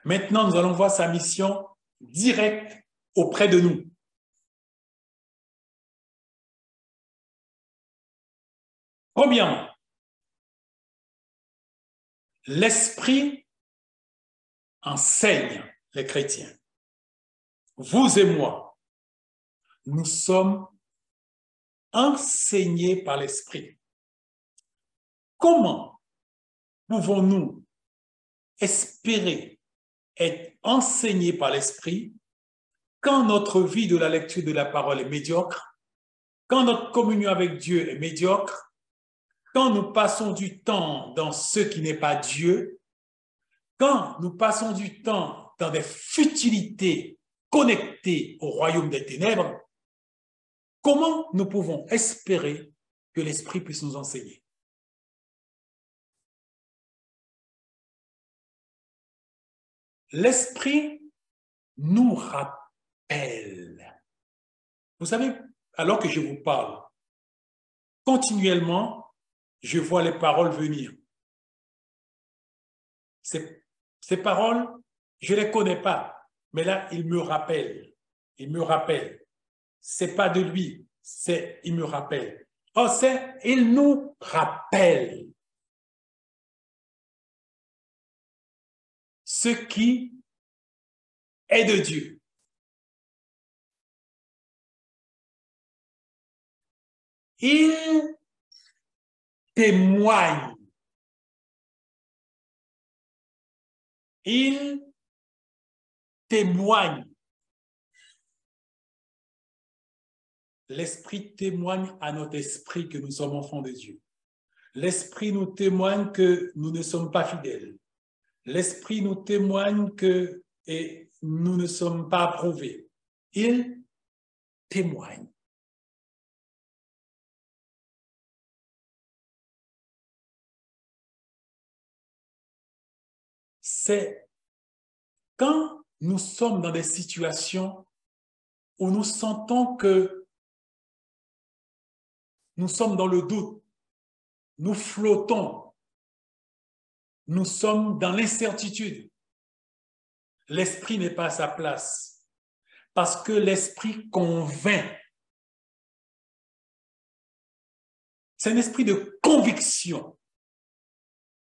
Maintenant, nous allons voir sa mission directe auprès de nous. Premièrement, l'Esprit enseigne les chrétiens. Vous et moi, nous sommes enseignés par l'Esprit. Comment pouvons-nous espérer être enseignés par l'Esprit quand notre vie de la lecture de la parole est médiocre, quand notre communion avec Dieu est médiocre, quand nous passons du temps dans ce qui n'est pas Dieu, quand nous passons du temps dans des futilités connectées au royaume des ténèbres, comment nous pouvons espérer que l'Esprit puisse nous enseigner? L'Esprit nous rappelle. Vous savez, alors que je vous parle, continuellement, je vois les paroles venir. Ces paroles, je ne les connais pas, mais là, il me rappelle. Il me rappelle. Ce n'est pas de lui, il me rappelle. Oh, il nous rappelle ce qui est de Dieu. Il témoigne. Il témoigne. L'Esprit témoigne à notre esprit que nous sommes enfants de Dieu. L'Esprit nous témoigne que nous ne sommes pas fidèles. L'Esprit nous témoigne que nous ne sommes pas approuvés. Il témoigne. C'est quand nous sommes dans des situations où nous sentons que nous sommes dans le doute, nous flottons, nous sommes dans l'incertitude. L'esprit n'est pas à sa place parce que l'esprit convainc. C'est un esprit de conviction.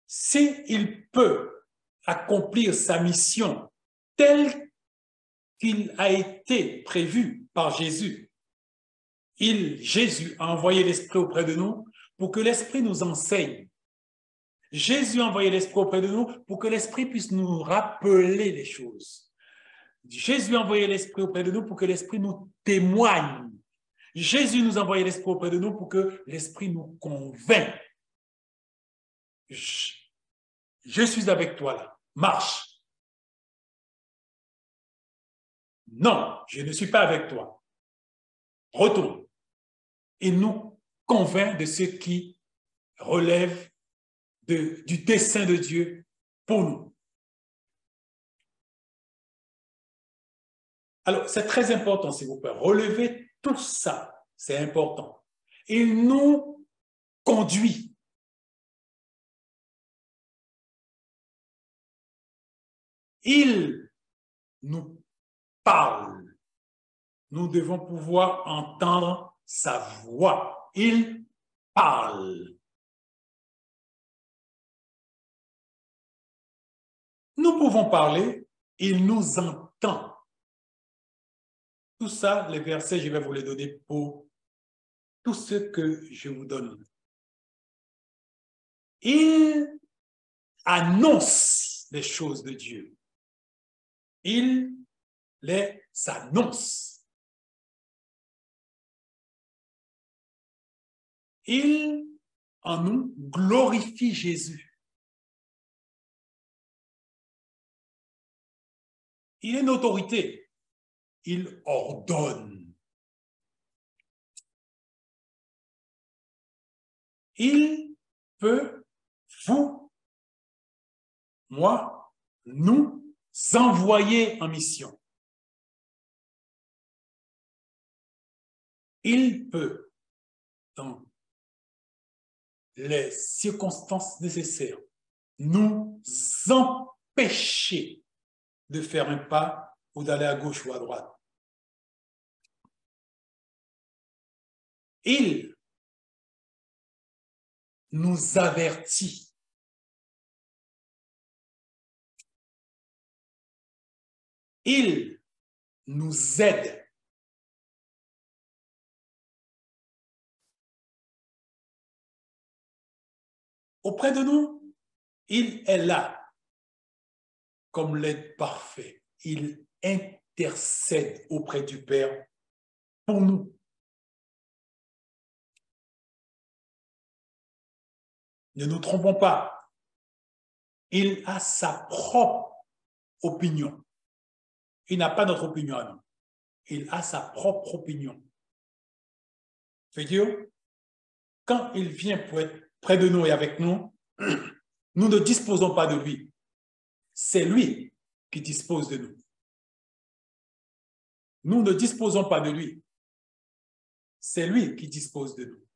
S'il peut accomplir sa mission telle qu'il a été prévu par Jésus, Jésus a envoyé l'Esprit auprès de nous pour que l'Esprit nous enseigne. Jésus a envoyé l'Esprit auprès de nous pour que l'Esprit puisse nous rappeler les choses. Jésus a envoyé l'Esprit auprès de nous pour que l'Esprit nous témoigne. Jésus nous a envoyé l'Esprit auprès de nous pour que l'Esprit nous convainc. Je suis avec toi là. Marche. Non, je ne suis pas avec toi. Retourne. Il nous convainc de ce qui relève du dessein de Dieu pour nous. Alors, c'est très important, s'il vous plaît. Relevez tout ça, c'est important. Il nous conduit. Il nous parle. Nous devons pouvoir entendre sa voix. Il parle. Nous pouvons parler, il nous entend. Tout ça, les versets, je vais vous les donner pour tout ce que je vous donne. Il annonce les choses de Dieu. Il les annonce. Il, en nous, glorifie Jésus. Il est une autorité. Il ordonne. Il peut, vous, moi, nous envoyer en mission. Il peut, dans les circonstances nécessaires, nous empêcher de faire un pas ou d'aller à gauche ou à droite. Il nous avertit. Il nous aide. Auprès de nous, il est là comme l'aide parfait. Il intercède auprès du Père pour nous. Ne nous trompons pas. Il a sa propre opinion. Il n'a pas notre opinion à nous. Il a sa propre opinion. C'est-à-dire, quand il vient pour être près de nous et avec nous, nous ne disposons pas de lui. C'est lui qui dispose de nous. Nous ne disposons pas de lui. C'est lui qui dispose de nous.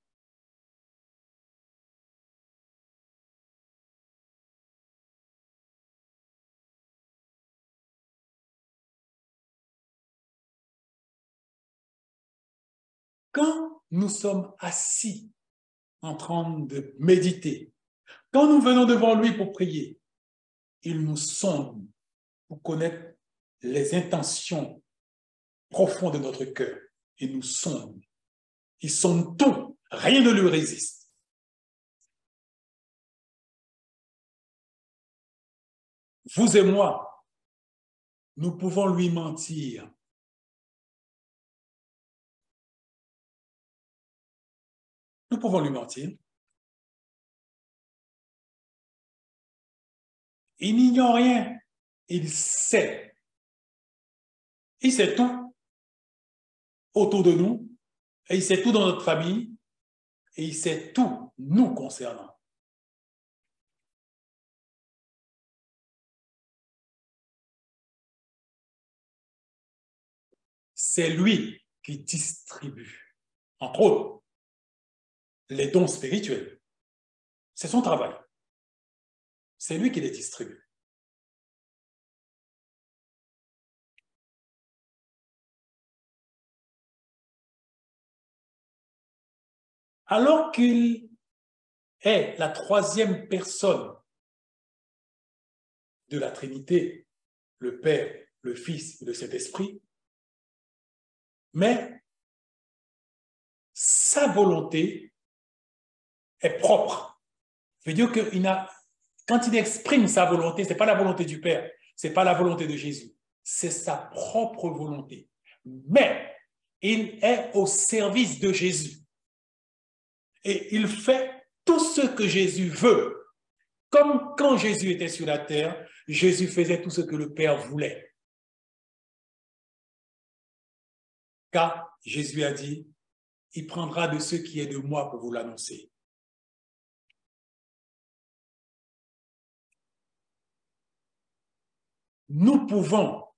Quand nous sommes assis en train de méditer, quand nous venons devant lui pour prier, il nous sonde pour connaître les intentions profondes de notre cœur. Il nous sonde. Il sonde tout. Rien ne lui résiste. Vous et moi, nous pouvons lui mentir. Nous pouvons lui mentir. Il n'ignore rien. Il sait. Il sait tout autour de nous. Et il sait tout dans notre famille. Et il sait tout nous concernant. C'est lui qui distribue, entre autres, les dons spirituels. C'est son travail. C'est lui qui les distribue. Alors qu'il est la troisième personne de la Trinité, le Père, le Fils et le Saint-Esprit, mais sa volonté est propre. Ça veut dire que quand il exprime sa volonté, ce n'est pas la volonté du Père, ce n'est pas la volonté de Jésus, c'est sa propre volonté. Mais il est au service de Jésus. Et il fait tout ce que Jésus veut. Comme quand Jésus était sur la terre, Jésus faisait tout ce que le Père voulait. Car Jésus a dit, il prendra de ce qui est de moi pour vous l'annoncer. Nous pouvons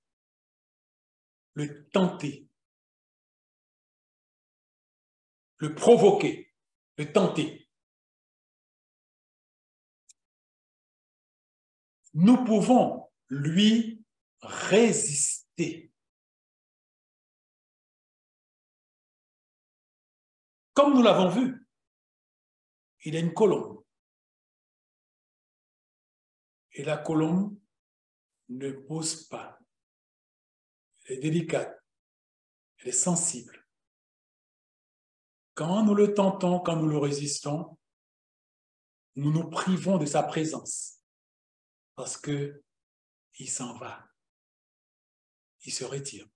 le tenter, le provoquer, le tenter. Nous pouvons lui résister. Comme nous l'avons vu, il y a une colombe. Et la colombe ne pose pas. Elle est délicate. Elle est sensible. Quand nous le tentons, quand nous le résistons, nous nous privons de sa présence parce qu'il s'en va. Il se retire.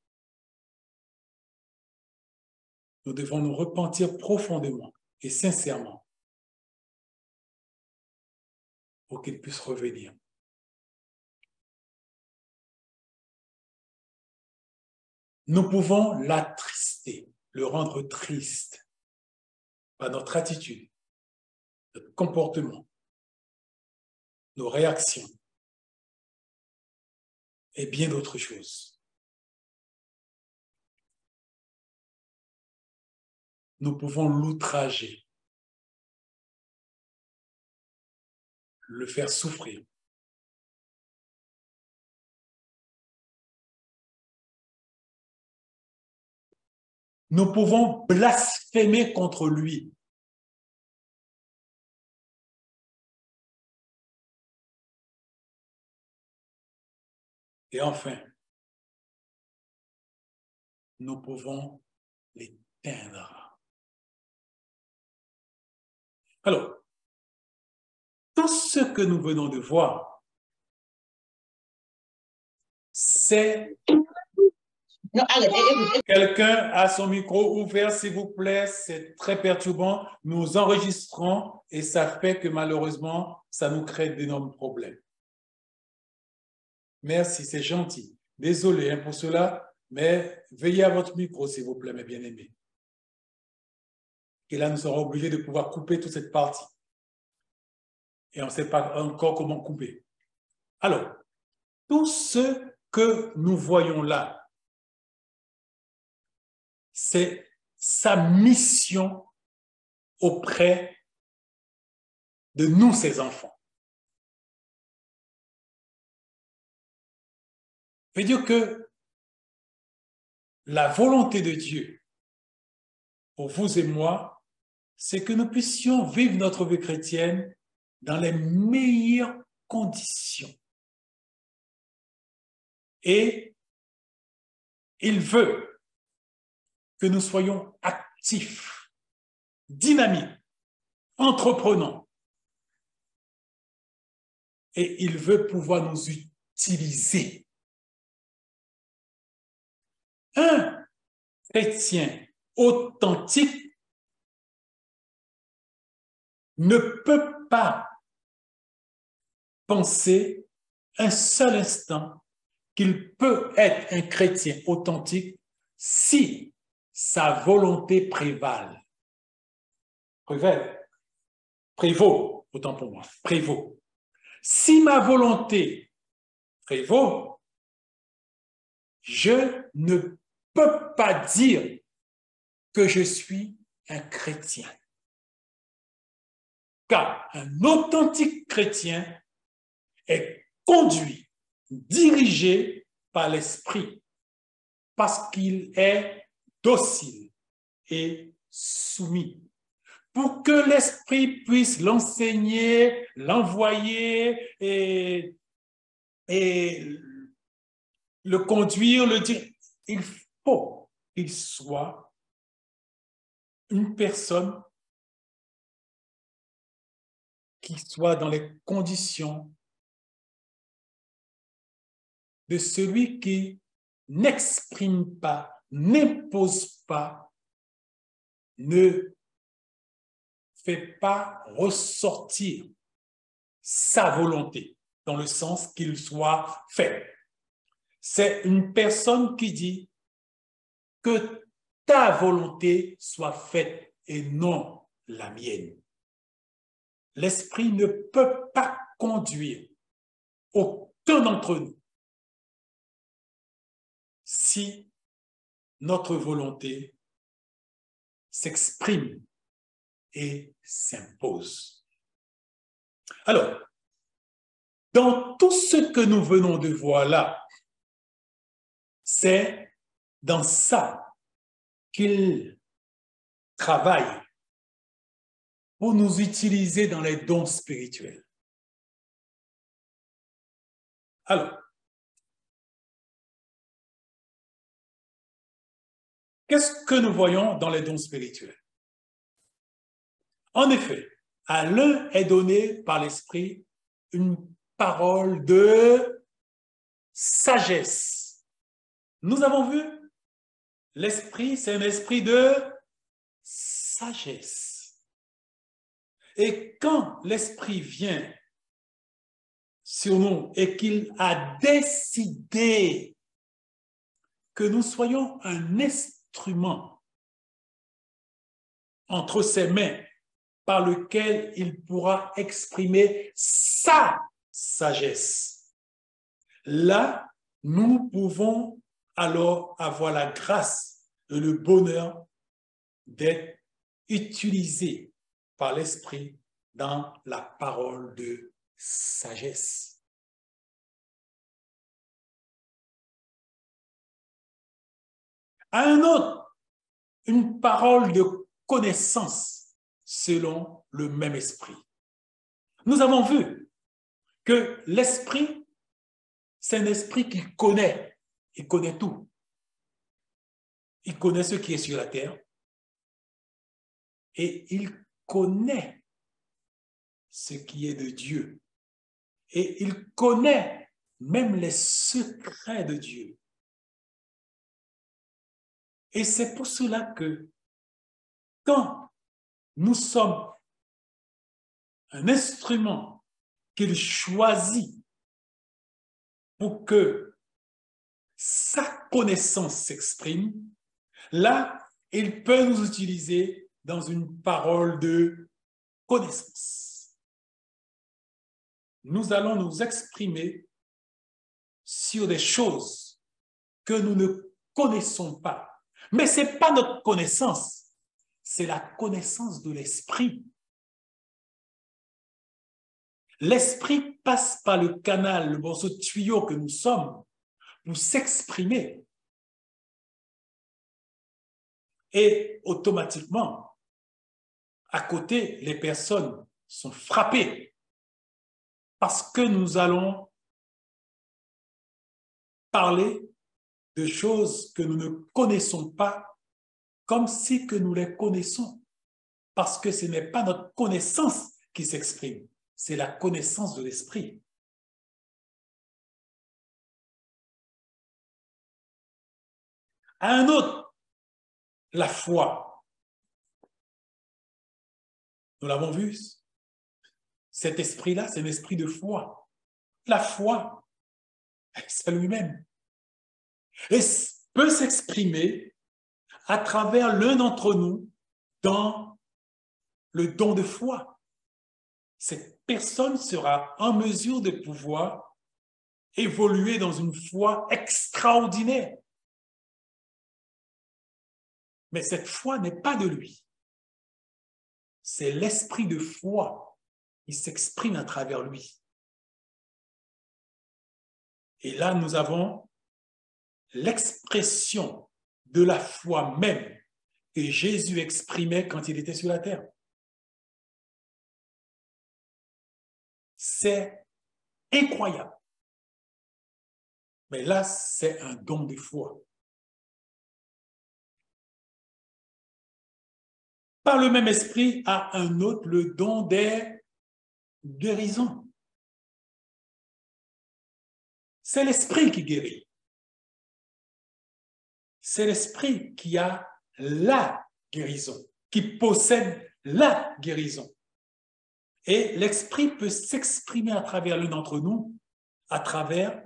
Nous devons nous repentir profondément et sincèrement pour qu'il puisse revenir. Nous pouvons l'attrister, le rendre triste par notre attitude, notre comportement, nos réactions et bien d'autres choses. Nous pouvons l'outrager, le faire souffrir. nous pouvons blasphémer contre lui. Et enfin, nous pouvons l'éteindre. Alors, tout ce que nous venons de voir, c'est... Quelqu'un a son micro ouvert, s'il vous plaît, c'est très perturbant. Nous enregistrons et ça fait que malheureusement, ça nous crée d'énormes problèmes. Merci, c'est gentil. Désolé pour cela, mais veillez à votre micro, s'il vous plaît, mes bien-aimés. Et là, nous serons obligés de pouvoir couper toute cette partie. Et on ne sait pas encore comment couper. Alors, tout ce que nous voyons là, c'est sa mission auprès de nous, ses enfants. Ça veut dire que la volonté de Dieu pour vous et moi, c'est que nous puissions vivre notre vie chrétienne dans les meilleures conditions. Et il veut que nous soyons actifs, dynamiques, entreprenants. Et il veut pouvoir nous utiliser. Un chrétien authentique ne peut pas penser un seul instant qu'il peut être un chrétien authentique si sa volonté prévaut, autant pour moi, prévaut. Si ma volonté prévaut, je ne peux pas dire que je suis un chrétien. Car un authentique chrétien est conduit, dirigé par l'esprit, parce qu'il est docile et soumis. Pour que l'esprit puisse l'enseigner, l'envoyer et le conduire, le dire, il faut qu'il soit une personne qui soit dans les conditions de celui qui n'exprime pas, n'impose pas, ne fait pas ressortir sa volonté dans le sens qu'il soit fait. C'est une personne qui dit que ta volonté soit faite et non la mienne. L'esprit ne peut pas conduire aucun d'entre nous si notre volonté s'exprime et s'impose. Alors, dans tout ce que nous venons de voir là, c'est dans ça qu'il travaille pour nous utiliser dans les dons spirituels. Alors, qu'est-ce que nous voyons dans les dons spirituels? En effet, à l'un est donné par l'Esprit une parole de sagesse. Nous avons vu, l'Esprit, c'est un esprit de sagesse. Et quand l'Esprit vient sur nous et qu'il a décidé que nous soyons un instrument entre ses mains par lequel il pourra exprimer sa sagesse. Là, nous pouvons alors avoir la grâce et le bonheur d'être utilisés par l'Esprit dans la parole de sagesse. À un autre une parole de connaissance selon le même esprit. Nous avons vu que l'esprit, c'est un esprit qui connaît, il connaît tout. Il connaît ce qui est sur la terre et il connaît ce qui est de Dieu. Et il connaît même les secrets de Dieu. Et c'est pour cela que quand nous sommes un instrument qu'il choisit pour que sa connaissance s'exprime, là, il peut nous utiliser dans une parole de connaissance. Nous allons nous exprimer sur des choses que nous ne connaissons pas. Mais ce n'est pas notre connaissance, c'est la connaissance de l'esprit. L'esprit passe par le canal, le morceau de tuyau que nous sommes pour s'exprimer. Et automatiquement, à côté, les personnes sont frappées parce que nous allons parler de choses que nous ne connaissons pas comme si que nous les connaissons. Parce que ce n'est pas notre connaissance qui s'exprime, c'est la connaissance de l'esprit. À un autre, la foi. Nous l'avons vu. Cet esprit-là, c'est un esprit de foi. La foi, c'est lui-même. Et peut s'exprimer à travers l'un d'entre nous dans le don de foi. Cette personne sera en mesure de pouvoir évoluer dans une foi extraordinaire. Mais cette foi n'est pas de lui. C'est l'esprit de foi qui s'exprime à travers lui. Et là, nous avons l'expression de la foi même que Jésus exprimait quand il était sur la terre. C'est incroyable. Mais là, c'est un don de foi. Par le même esprit, à un autre, le don des guérisons. C'est l'esprit qui guérit. C'est l'esprit qui a la guérison, qui possède la guérison. Et l'esprit peut s'exprimer à travers l'un d'entre nous, à travers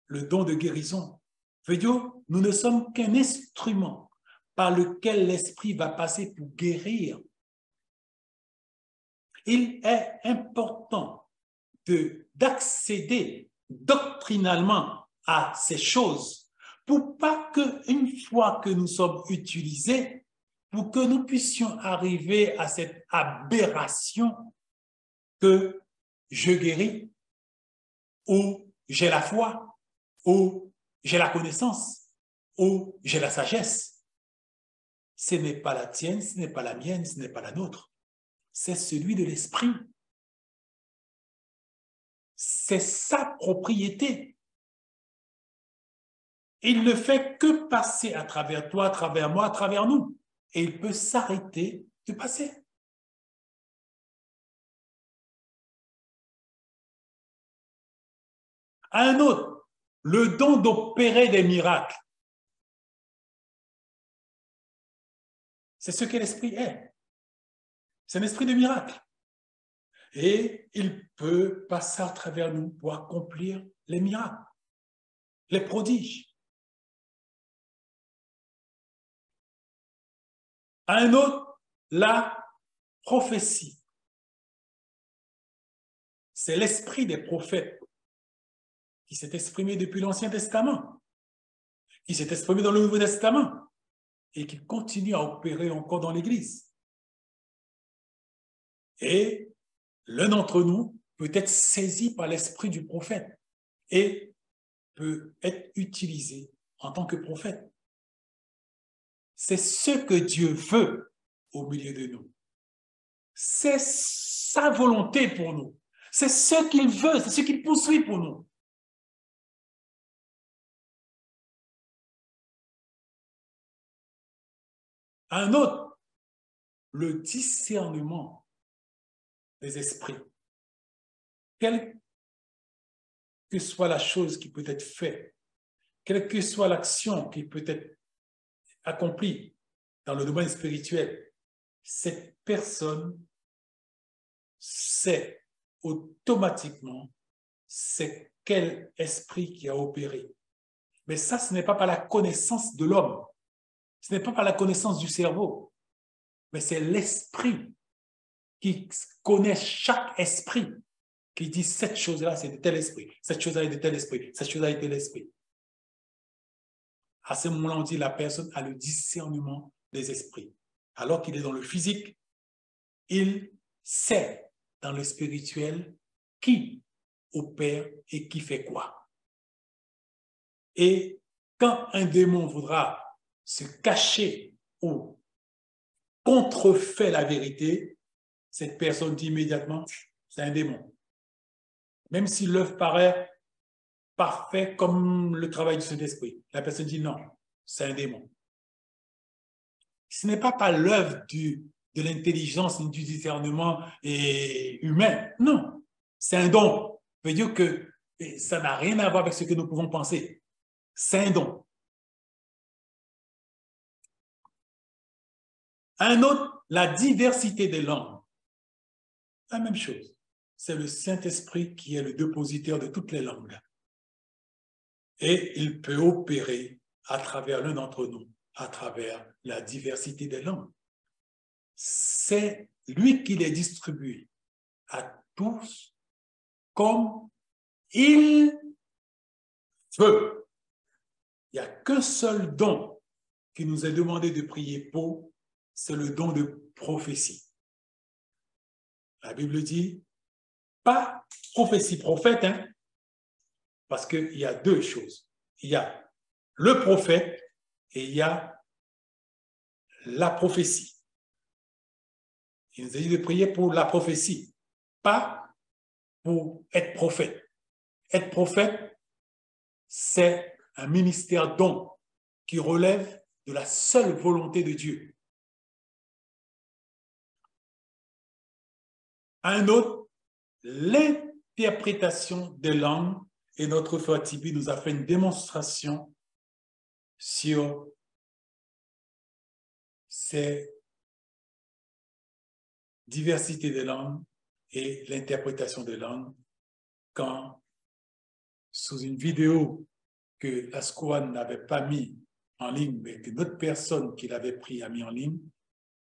le don de guérison. Veut dire, nous ne sommes qu'un instrument par lequel l'esprit va passer pour guérir. Il est important d'accéder doctrinalement à ces choses pour pas qu'une fois que nous sommes utilisés, pour que nous puissions arriver à cette aberration que je guéris, ou j'ai la foi, ou j'ai la connaissance, ou j'ai la sagesse. Ce n'est pas la tienne, ce n'est pas la mienne, ce n'est pas la nôtre. C'est celui de l'esprit. C'est sa propriété. Il ne fait que passer à travers toi, à travers moi, à travers nous. Et il peut s'arrêter de passer. À un autre, le don d'opérer des miracles. C'est ce que l'esprit est. C'est un esprit de miracle. Et il peut passer à travers nous pour accomplir les miracles, les prodiges. À un autre, la prophétie. C'est l'esprit des prophètes qui s'est exprimé depuis l'Ancien Testament, qui s'est exprimé dans le Nouveau Testament et qui continue à opérer encore dans l'Église. Et l'un d'entre nous peut être saisi par l'esprit du prophète et peut être utilisé en tant que prophète. c'est ce que Dieu veut au milieu de nous. C'est sa volonté pour nous. C'est ce qu'il veut, c'est ce qu'il poursuit pour nous. Un autre, le discernement des esprits. Quelle que soit la chose qui peut être faite, quelle que soit l'action qui peut être accomplie dans le domaine spirituel, cette personne sait automatiquement c'est quel esprit qui a opéré. Mais ça, ce n'est pas par la connaissance de l'homme, ce n'est pas par la connaissance du cerveau, mais c'est l'esprit qui connaît chaque esprit, qui dit cette chose-là, c'est de tel esprit, cette chose-là est de tel esprit, cette chose-là est de tel esprit. À ce moment-là, on dit la personne a le discernement des esprits. Alors qu'il est dans le physique, il sait dans le spirituel qui opère et qui fait quoi. Et quand un démon voudra se cacher ou contrefait la vérité, cette personne dit immédiatement, c'est un démon. Même si l'œuvre paraît parfait comme le travail du Saint-Esprit, la personne dit non, c'est un démon. Ce n'est pas par l'œuvre de l'intelligence ni du discernement humain, non, c'est un don. Ça veut dire que ça n'a rien à voir avec ce que nous pouvons penser. C'est un don. Un autre, la diversité des langues. La même chose. C'est le Saint-Esprit qui est le dépositaire de toutes les langues. Et il peut opérer à travers l'un d'entre nous, à travers la diversité des langues. C'est lui qui les distribue à tous comme il veut. Il n'y a qu'un seul don qui nous est demandé de prier pour, c'est le don de prophétie. La Bible dit, pas prophétie prophète, hein, parce qu'il y a deux choses. Il y a le prophète et il y a la prophétie. Il nous a dit de prier pour la prophétie, pas pour être prophète. Être prophète, c'est un ministère don qui relève de la seule volonté de Dieu. Un autre, l'interprétation des langues, et notre frère Tibi nous a fait une démonstration sur ces diversités de langues et l'interprétation des langues quand, sous une vidéo que la SCOAN n'avait pas mis en ligne, mais que notre personne qui l'avait pris a mis en ligne,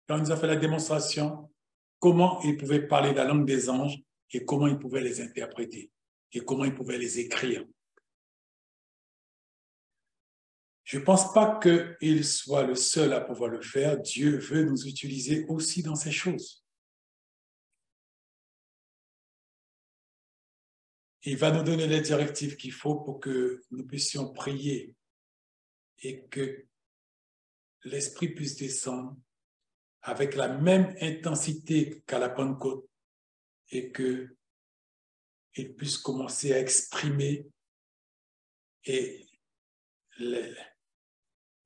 quand il nous a fait la démonstration, comment il pouvait parler la langue des anges et comment il pouvait les interpréter et comment il pouvait les écrire. Je ne pense pas qu'il soit le seul à pouvoir le faire. Dieu veut nous utiliser aussi dans ces choses. Il va nous donner les directives qu'il faut pour que nous puissions prier et que l'Esprit puisse descendre avec la même intensité qu'à la Pentecôte et qu'il puisse commencer à exprimer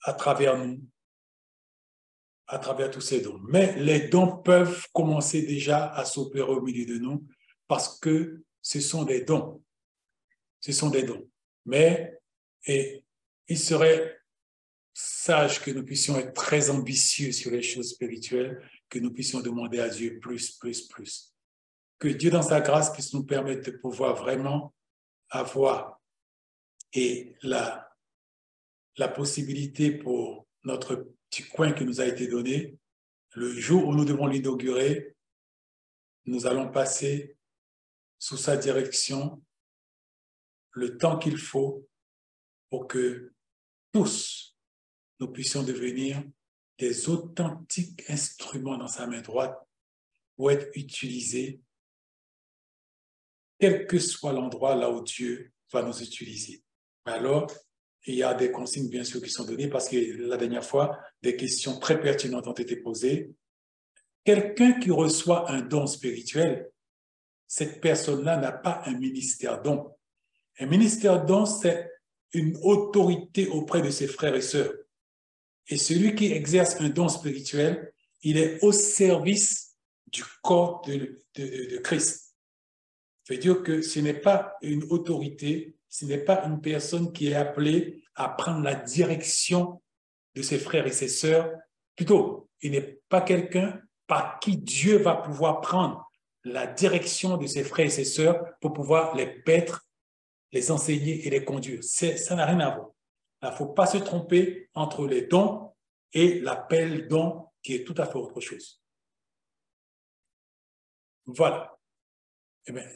à travers nous, à travers tous ces dons. Mais les dons peuvent commencer déjà à s'opérer au milieu de nous parce que ce sont des dons. Ce sont des dons. Mais il serait sage que nous puissions être très ambitieux sur les choses spirituelles, que nous puissions demander à Dieu plus. Que Dieu, dans sa grâce, puisse nous permettre de pouvoir vraiment avoir la possibilité pour notre petit coin qui nous a été donné, le jour où nous devons l'inaugurer, nous allons passer sous sa direction le temps qu'il faut pour que tous nous puissions devenir des authentiques instruments dans sa main droite pour être utilisés, quel que soit l'endroit là où Dieu va nous utiliser. Alors, il y a des consignes, bien sûr, qui sont données parce que la dernière fois, des questions très pertinentes ont été posées. Quelqu'un qui reçoit un don spirituel, cette personne-là n'a pas un ministère don. Un ministère don, c'est une autorité auprès de ses frères et sœurs. Et celui qui exerce un don spirituel, il est au service du corps de Christ. Ça veut dire que ce n'est pas une autorité, ce n'est pas une personne qui est appelée à prendre la direction de ses frères et ses sœurs. Plutôt, il n'est pas quelqu'un par qui Dieu va pouvoir prendre la direction de ses frères et ses sœurs pour pouvoir les paître, les enseigner et les conduire. Ça n'a rien à voir. Il ne faut pas se tromper entre les dons et l'appel don qui est tout à fait autre chose. Voilà. Eh bien,